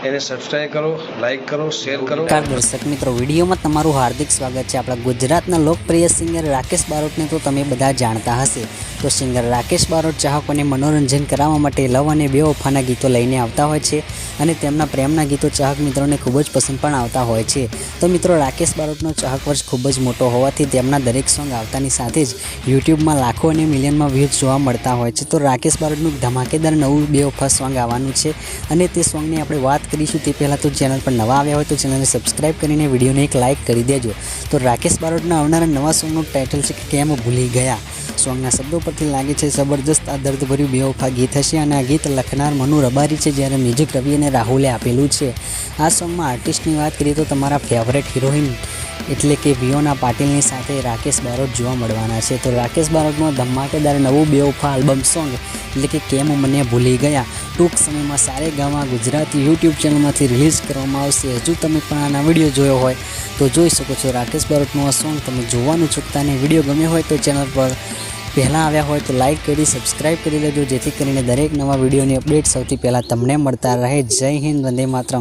એને સબસ્ક્રાઈબ કરો, લાઈક કરો, શેર કરો। દર્શક મિત્રો, વિડીયોમાં તમારું હાર્દિક સ્વાગત છે। આપણા ગુજરાતના લોકપ્રિય સિંગર રાકેશ બારોટને તો તમે બધા જાણતા હશે। તો સિંગર રાકેશ બારોટ ચાહકોને મનોરંજન કરાવવા માટે લવ અને બેવફાના ગીતો લઈને આવતા હોય છે અને તેમના પ્રેમના ગીતો ચાહક મિત્રોને ખૂબ જ પસંદ પણ આવતા હોય છે। તો મિત્રો, રાકેશ બારોટનો ચાહક વર્ષ ખૂબ જ મોટો હોવાથી તેમના દરેક સોંગ આવતાની સાથે જ યુટ્યુબમાં લાખો અને મિલિયનમાં વ્યૂઝ જોવા મળતા હોય છે। તો રાકેશ બારોટનું ધમાકેદાર નવું બેવફા સોંગ આવવાનું છે અને તે સોંગની આપણે વાત કરીશું તે પહેલાં તો ચેનલ પર નવા આવ્યા હોય તો ચેનલને સબસ્ક્રાઈબ કરીને વિડીયોને એક લાઇક કરી દેજો। તો રાકેશ બારોટના આવનારા નવા સોંગનું ટાઇટલ છે કે કેમ ભૂલી ગયા। સોંગના શબ્દો પરથી લાગે છે જબરજસ્ત આ દર્દભર્યું બેવફા ગીત હશે અને આ ગીત લખનાર મનુ રબારી છે, જ્યારે મ્યુઝિક રવિ અને રાહુલે આપેલું છે। આ સોંગમાં આર્ટિસ્ટની વાત કરીએ તો તમારા ફેવરેટ હિરોઈન એટલે કે વિયોના પાટીલની સાથે રાકેશ બારોટ જોવા મળવાના છે। તો રાકેશ બારોટનું ધમાકેદાર નવું બેવફા આલ્બમ સોંગ એટલે કે કેમ મને ભૂલી ગયા ટૂંક સમયમાં સારેગામા ગુજરાતી યુટ્યુબ ચેનલમાંથી રિલીઝ કરવામાં આવશે। હજુ તમે પણ આના વિડીયો જોયો હોય તો જોઈ શકો છો। રાકેશ બારોટનું આ સોંગ તમે જોવાનું ચૂકતા નહીં। વિડીયો ગમ્યો હોય તો ચેનલ પર પહેલાં આવ્યા હોય તો લાઇક કરી સબસ્ક્રાઈબ કરી લેજો, જેથી કરીને દરેક નવા વિડીયોની અપડેટ સૌથી પહેલાં તમને મળતા રહે। જય હિન્દ, વંદે માતરમ।